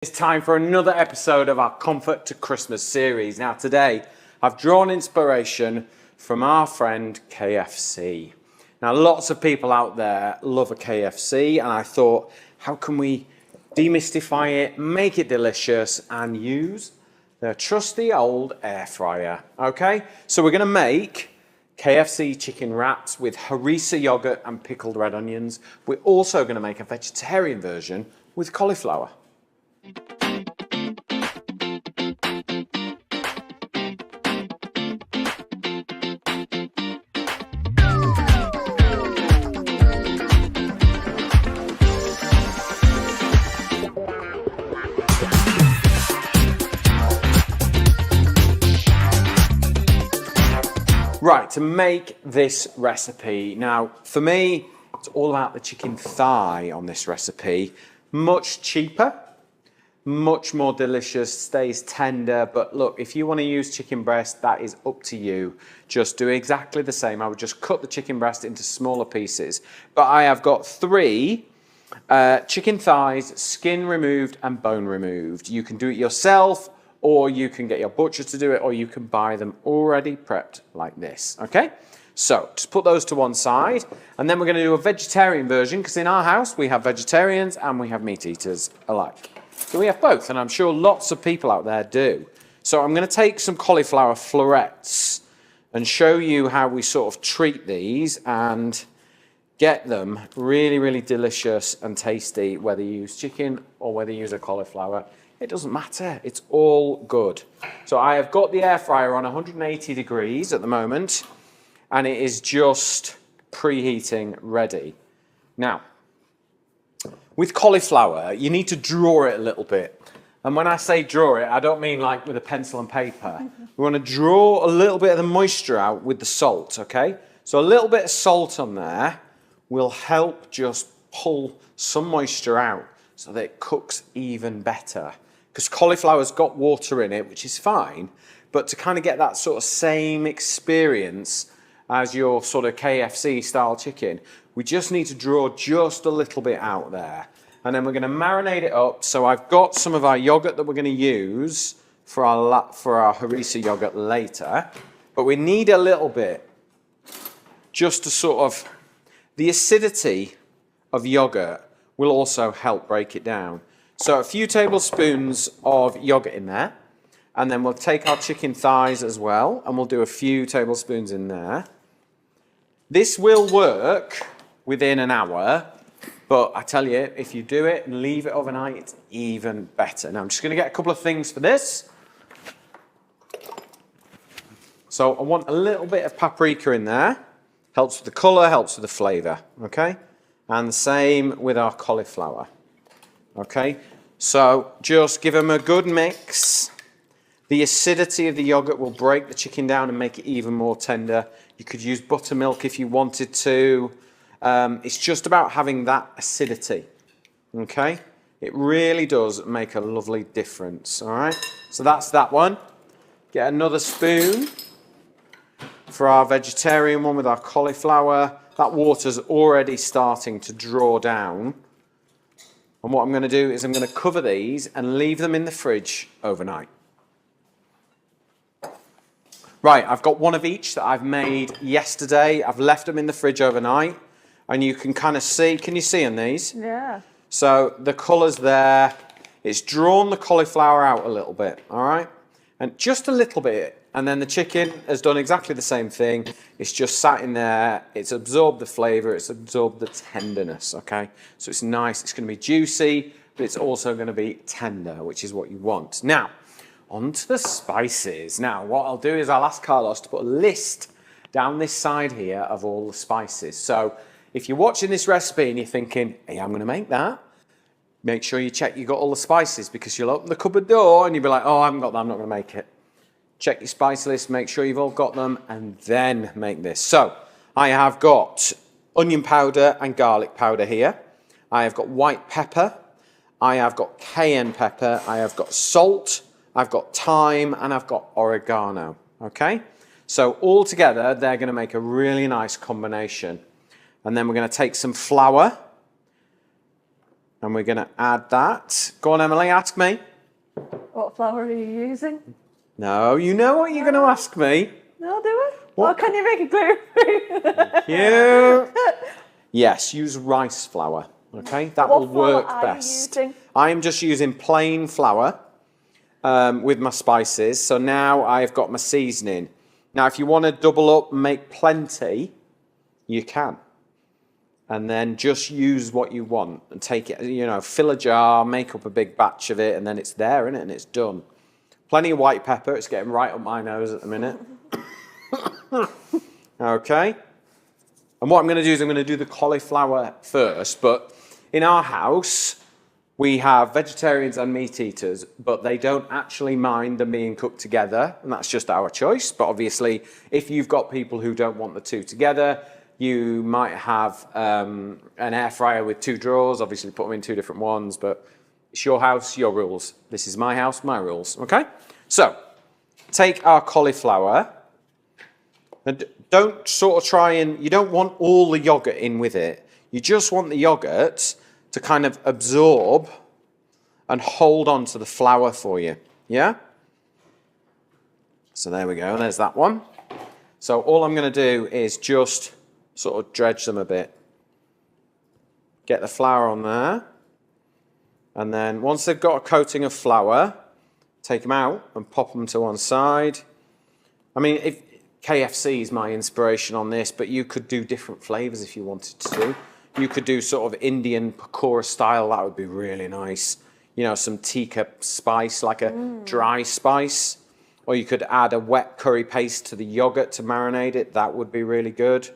It's time for another episode of our Comfort to Christmas series. Now today, I've drawn inspiration from our friend KFC. Now lots of people out there love a KFC, and I thought, how can we demystify it, make it delicious, and use the trusty old air fryer, okay? So we're gonna make KFC chicken wraps with harissa yogurt and pickled red onions. We're also gonna make a vegetarian version with cauliflower. Right, to make this recipe, now for me, it's all about the chicken thigh on this recipe. Much cheaper, much more delicious, stays tender, but look, if you want to use chicken breast, that is up to you. Just do exactly the same. I would just cut the chicken breast into smaller pieces. But I have got three chicken thighs, skin removed and bone removed. You can do it yourself, or you can get your butcher to do it, or you can buy them already prepped like this, okay? So, just put those to one side, and then we're gonna do a vegetarian version, because in our house, we have vegetarians and we have meat eaters alike. So we have both, and I'm sure lots of people out there do. So I'm gonna take some cauliflower florets and show you how we sort of treat these and get them really, really delicious and tasty, whether you use chicken or whether you use a cauliflower. It doesn't matter, it's all good. So I have got the air fryer on 180 degrees at the moment, and it is just preheating ready. Now, with cauliflower, you need to draw it a little bit. And when I say draw it, I don't mean like with a pencil and paper. We want to draw a little bit of the moisture out with the salt, okay? So a little bit of salt on there will help just pull some moisture out so that it cooks even better. Because cauliflower's got water in it, which is fine, but to kind of get that sort of same experience as your sort of KFC style chicken, we just need to draw just a little bit out there. And then we're going to marinate it up. So I've got some of our yogurt that we're going to use for our harissa yogurt later, but we need a little bit just to sort of, the acidity of yogurt will also help break it down. So a few tablespoons of yogurt in there, and then we'll take our chicken thighs as well, and we'll do a few tablespoons in there. This will work within an hour, but I tell you, if you do it and leave it overnight, it's even better. Now I'm just gonna get a couple of things for this. So I want a little bit of paprika in there. Helps with the color, helps with the flavor, okay? And the same with our cauliflower. Okay, so just give them a good mix. The acidity of the yogurt will break the chicken down and make it even more tender. You could use buttermilk if you wanted to. It's just about having that acidity, okay? It really does make a lovely difference, all right? So that's that one. Get another spoon for our vegetarian one with our cauliflower. That water's already starting to draw down. And what I'm going to do is I'm going to cover these and leave them in the fridge overnight. Right, I've got one of each that I've made yesterday. I've left them in the fridge overnight. And you can kind of see, can you see on these? Yeah. So the colour's there. It's drawn the cauliflower out a little bit, all right? And just a little bit. And then the chicken has done exactly the same thing. It's just sat in there. It's absorbed the flavour. It's absorbed the tenderness, okay? So it's nice. It's going to be juicy, but it's also going to be tender, which is what you want. Now, on to the spices. Now, what I'll do is I'll ask Carlos to put a list down this side here of all the spices. So if you're watching this recipe and you're thinking, hey, I'm going to make that, make sure you check you got all the spices, because you'll open the cupboard door and you'll be like, oh, I haven't got that. I'm not going to make it. Check your spice list, make sure you've all got them, and then make this. So I have got onion powder and garlic powder here. I have got white pepper. I have got cayenne pepper. I have got salt. I've got thyme, and I've got oregano, okay? So all together, they're going to make a really nice combination. And then we're going to take some flour. And we're going to add that. Go on, Emily, ask me. What flour are you using? No, you know what you're going to ask me. No, do it. What? Well, can you make it gluten-free? You. Yes, use rice flour. Okay, that will work best. I am just using plain flour with my spices. So now I've got my seasoning. Now, if you want to double up and make plenty, you can. And then just use what you want and take it, you know, fill a jar, make up a big batch of it, and then it's there, isn't it? And it's done. Plenty of white pepper. It's getting right up my nose at the minute. Okay. And what I'm going to do is I'm going to do the cauliflower first. But in our house, we have vegetarians and meat eaters, but they don't actually mind them being cooked together. And that's just our choice. But obviously, if you've got people who don't want the two together, you might have an air fryer with two drawers. Obviously, put them in two different ones, but it's your house, your rules. This is my house, my rules, okay? So, take our cauliflower, and don't sort of try and, you don't want all the yogurt in with it. You just want the yogurt to kind of absorb and hold on to the flour for you, yeah? So there we go, there's that one. So all I'm going to do is just sort of dredge them a bit. Get the flour on there. And then once they've got a coating of flour, take them out and pop them to one side. I mean, if KFC is my inspiration on this, but you could do different flavors if you wanted to. You could do sort of Indian pakora style. That would be really nice. You know, some tikka spice, like a dry spice. Or you could add a wet curry paste to the yogurt to marinate it. That would be really good.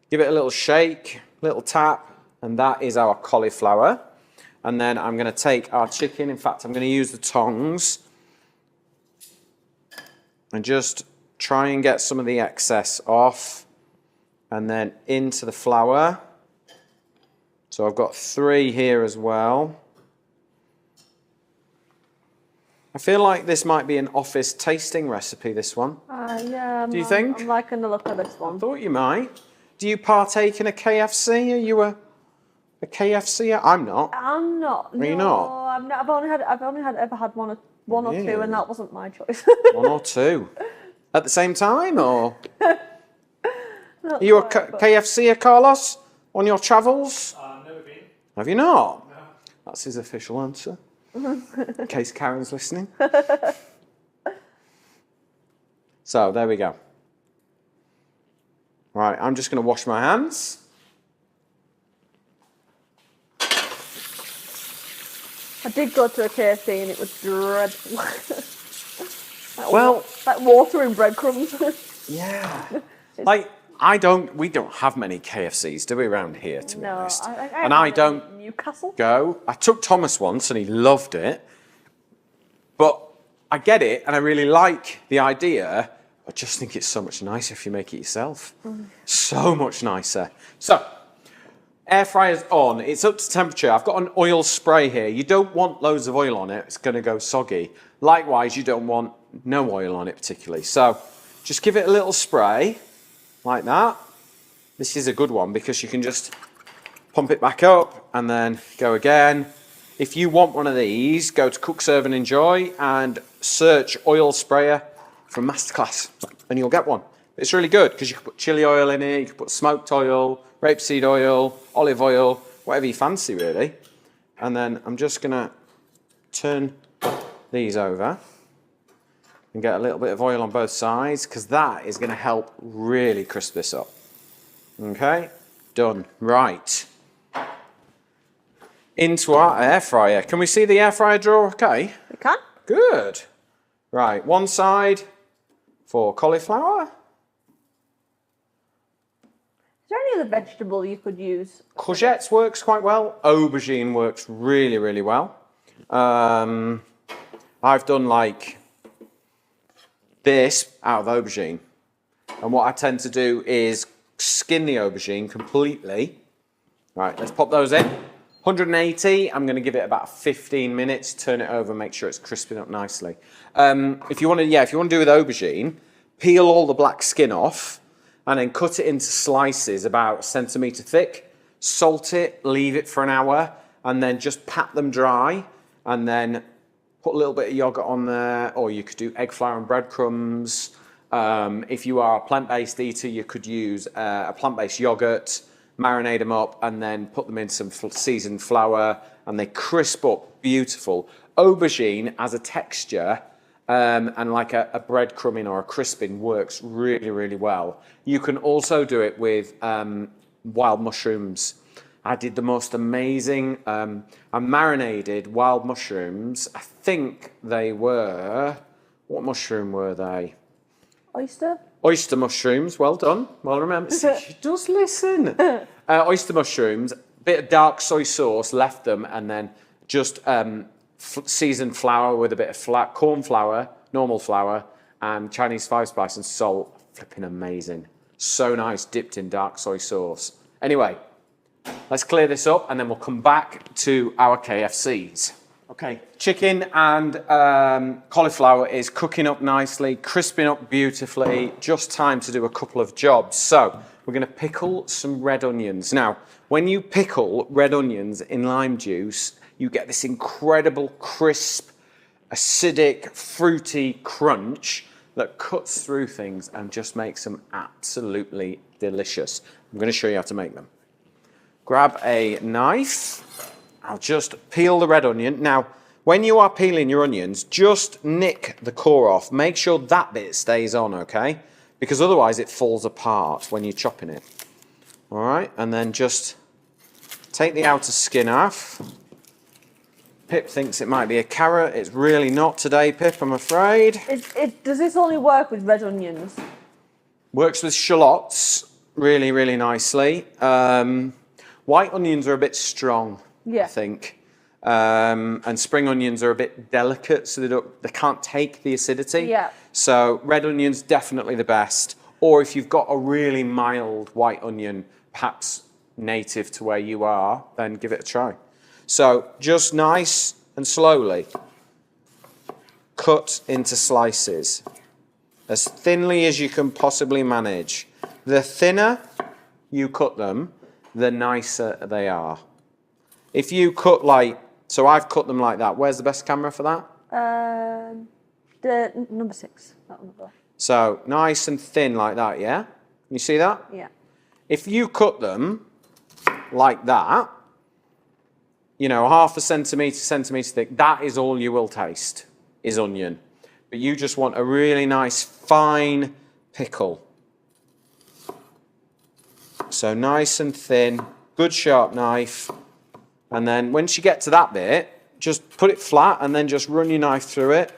Give it a little shake, little tap, and that is our cauliflower. And then I'm going to take our chicken. In fact, I'm going to use the tongs and just try and get some of the excess off. And then into the flour. So I've got 3 here as well. I feel like this might be an office tasting recipe, this one. Yeah. Do you think? I'm liking the look of this one. I thought you might. Do you partake in a KFC? Are you a KFC? I'm not. I'm not. Are you not? I'm not. I've only ever had one or two, and that wasn't my choice. 1 or 2 at the same time, or are you a KFC, Carlos, on your travels? Never been. Have you not? No. That's his official answer. In case Karen's listening. So there we go. Right, I'm just going to wash my hands. I did go to a KFC and it was dreadful. like water in breadcrumbs. Yeah. Like, we don't have many KFCs, do we, around here, to be honest? I don't Newcastle. go. I took Thomas once and he loved it. But I get it and I really like the idea. I just think it's so much nicer if you make it yourself. So much nicer. So, air fryer's on. It's up to temperature. I've got an oil spray here. You don't want loads of oil on it. It's going to go soggy. Likewise, you don't want no oil on it particularly. So, just give it a little spray like that. This is a good one because you can just pump it back up and then go again. If you want one of these, go to Cook, Serve and Enjoy and search oil sprayer from Masterclass and you'll get one. It's really good because you can put chili oil in it, you can put smoked oil, rapeseed oil, olive oil, whatever you fancy really. And then I'm just going to turn these over and get a little bit of oil on both sides because that is going to help really crisp this up. Okay, done. Right. Into our air fryer. Can we see the air fryer drawer okay? We can. Good. Right, one side for cauliflower. Is there any other vegetable you could use? Courgettes works quite well. Aubergine works really, really well. I've done like this out of aubergine. And what I tend to do is skin the aubergine completely. Right, let's pop those in. 180, I'm going to give it about 15 minutes, turn it over, make sure it's crisping up nicely. If you want to do with aubergine, peel all the black skin off and then cut it into slices about 1 centimetre thick, salt it, leave it for an hour, and then just pat them dry, and then put a little bit of yogurt on there, or you could do egg flour and breadcrumbs. If you are a plant-based eater, you could use a plant-based yogurt, marinate them up, and then put them in some seasoned flour, and they crisp up beautiful. Aubergine as a texture and like a breadcrumbing or a crisping works really, really well. You can also do it with wild mushrooms. I did the most amazing, I marinated wild mushrooms. I think they were, what mushroom were they? Oyster? Oyster mushrooms, well done. Well remember, she does listen. Oyster mushrooms, bit of dark soy sauce, left them, and then just seasoned flour with a bit of corn flour, normal flour, and Chinese 5-spice and salt. Flipping amazing. So nice, dipped in dark soy sauce. Anyway, let's clear this up and then we'll come back to our KFCs. Okay, chicken and cauliflower is cooking up nicely, crisping up beautifully, just time to do a couple of jobs. So we're going to pickle some red onions. Now, when you pickle red onions in lime juice, you get this incredible crisp, acidic, fruity crunch that cuts through things and just makes them absolutely delicious. I'm going to show you how to make them. Grab a knife. I'll just peel the red onion. Now, when you are peeling your onions, just nick the core off. Make sure that bit stays on, okay? Because otherwise it falls apart when you're chopping it. All right, and then just take the outer skin off. Pip thinks it might be a carrot. It's really not today, Pip, I'm afraid. Does this only work with red onions? Works with shallots really, really nicely. White onions are a bit strong, I think. And spring onions are a bit delicate, so they can't take the acidity. Yeah. So red onions, definitely the best. Or if you've got a really mild white onion, perhaps native to where you are, then give it a try. So just nice and slowly cut into slices as thinly as you can possibly manage. The thinner you cut them, the nicer they are. If you cut like, so I've cut them like that. Where's the best camera for that? The number 6. That one. So nice and thin like that, yeah? You see that? Yeah. If you cut them like that, you know, half a centimetre thick, that is all you will taste, is onion. But you just want a really nice, fine pickle. So nice and thin, good sharp knife. And then once you get to that bit, just put it flat and then just run your knife through it.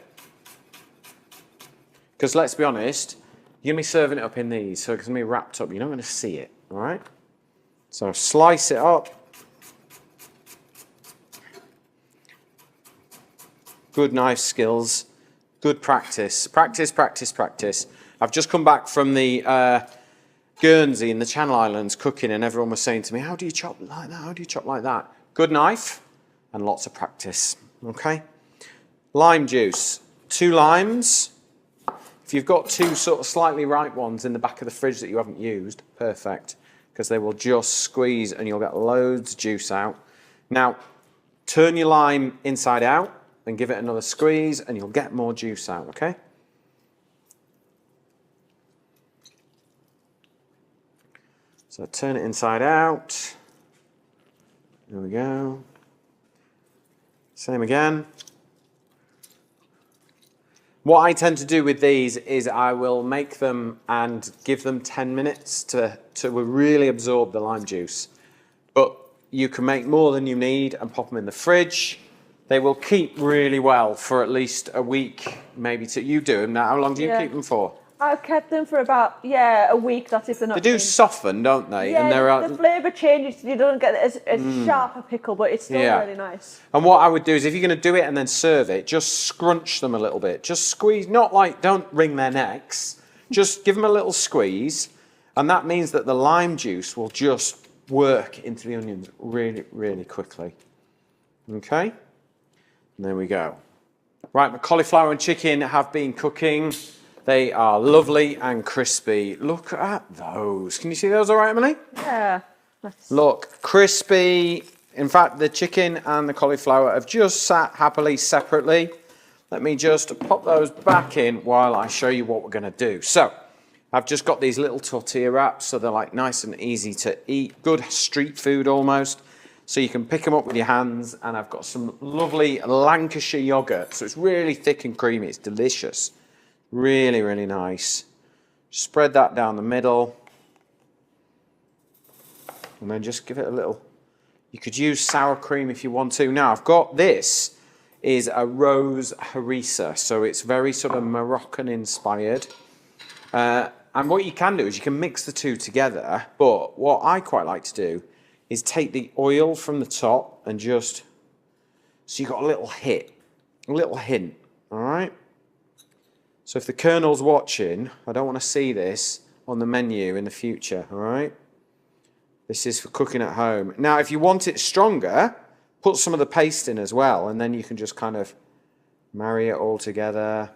Because let's be honest, you're going to be serving it up in these, so it's going to be wrapped up. You're not going to see it, all right? So slice it up. Good knife skills, good practice. Practice, practice, practice. I've just come back from the Guernsey in the Channel Islands cooking, and everyone was saying to me, how do you chop like that? How do you chop like that? Good knife and lots of practice, okay? Lime juice, 2 limes. If you've got 2 sort of slightly ripe ones in the back of the fridge that you haven't used, perfect, because they will just squeeze and you'll get loads of juice out. Now, turn your lime inside out and give it another squeeze and you'll get more juice out, okay? So turn it inside out. There we go. Same again. What I tend to do with these is I will make them and give them 10 minutes to really absorb the lime juice. But you can make more than you need and pop them in the fridge. They will keep really well for at least a week, maybe 2. You do them now. How long do you keep them for? I've kept them for about, a week. That's if they're not. They do soften, don't they? Yeah, and the flavour changes. You don't get as sharp a pickle, but it's still really nice. And what I would do is if you're going to do it and then serve it, just scrunch them a little bit. Just squeeze, don't wring their necks. Just give them a little squeeze. And that means that the lime juice will just work into the onions really, really quickly. Okay? And there we go. Right, my cauliflower and chicken have been cooking. They are lovely and crispy. Look at those. Can you see those all right, Emily? Yeah. Nice. Look, crispy, In fact, the chicken and the cauliflower have just sat happily separately. Let me just pop those back in while I show you what we're going to do. So, I've just got these little tortilla wraps, so they're like nice and easy to eat. Good street food almost. So you can pick them up with your hands, and I've got some lovely Lancashire yogurt. So it's really thick and creamy. It's delicious. Really, really nice. Spread that down the middle. And then just give it a little. You could use sour cream if you want to. Now, I've got this is a rose harissa. So it's very sort of Moroccan inspired. And what you can do is you can mix the two together. But what I quite like to do is take the oil from the top and just, so you've got a little hint, all right? So if the Colonel's watching, I don't want to see this on the menu in the future, all right? This is for cooking at home. Now, if you want it stronger, put some of the paste in as well, and then you can just kind of marry it all together.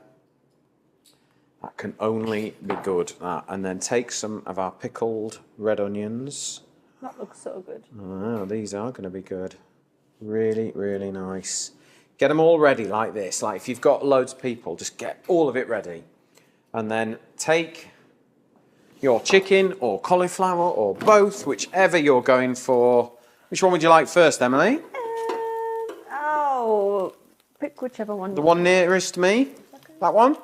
That can only be good. And then take some of our pickled red onions. That looks so good. Oh, these are going to be good. Really, really nice. Get them all ready like this. Like if you've got loads of people, just get all of it ready. And then take your chicken or cauliflower or both, whichever you're going for. Which one would you like first, Emily? Pick whichever one. The one nearest me? That one?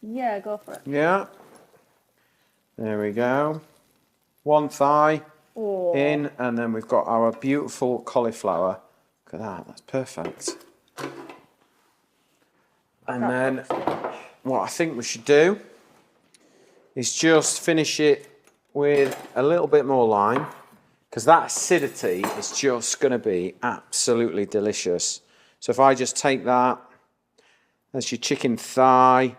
Yeah, go for it. Yeah. There we go. One thigh in, and then we've got our beautiful cauliflower. Look at that, that's perfect. And then what I think we should do is just finish it with a little bit more lime, because that acidity is just going to be absolutely delicious. So if I just take that, that's your chicken thigh.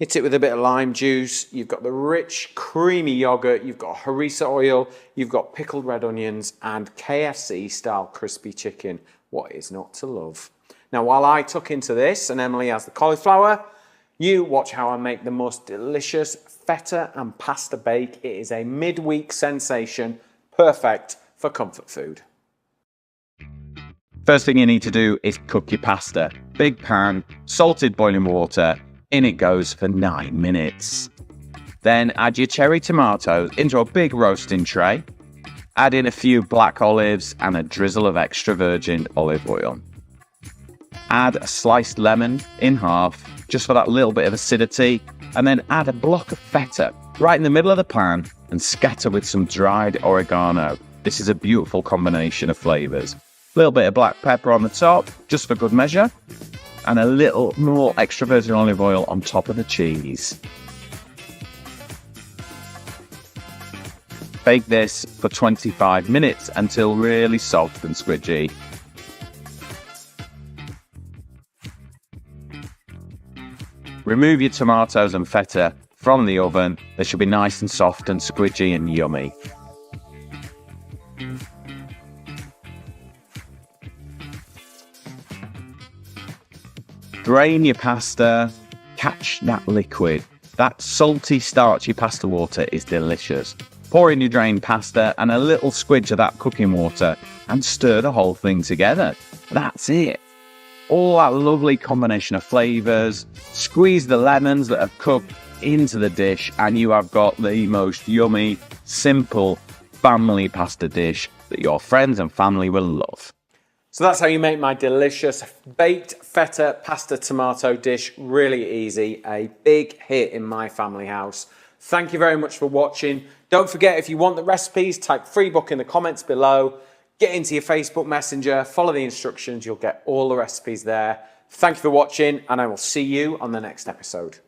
Hit it with a bit of lime juice. You've got the rich, creamy yogurt. You've got harissa oil. You've got pickled red onions and KFC style crispy chicken. What is not to love? Now, while I tuck into this and Emily has the cauliflower, you watch how I make the most delicious feta and pasta bake. It is a midweek sensation, perfect for comfort food. First thing you need to do is cook your pasta. Big pan, salted boiling water. In it goes for 9 minutes. Then add your cherry tomatoes into a big roasting tray. Add in a few black olives and a drizzle of extra virgin olive oil. Add a sliced lemon in half, just for that little bit of acidity, and then add a block of feta right in the middle of the pan and scatter with some dried oregano. This is a beautiful combination of flavours. A little bit of black pepper on the top, just for good measure, and a little more extra virgin olive oil on top of the cheese. Bake this for 25 minutes until really soft and squidgy. Remove your tomatoes and feta from the oven. They should be nice and soft and squidgy and yummy. Drain your pasta, catch that liquid. That salty, starchy pasta water is delicious. Pour in your drained pasta and a little squidge of that cooking water and stir the whole thing together. That's it. All that lovely combination of flavours. Squeeze the lemons that have cooked into the dish and you have got the most yummy, simple family pasta dish that your friends and family will love. So that's how you make my delicious baked feta pasta tomato dish. Really easy, a big hit in my family house. Thank you very much for watching. Don't forget, if you want the recipes, type free book in the comments below. Get into your Facebook Messenger, follow the instructions, you'll get all the recipes there. Thank you for watching, and I will see you on the next episode.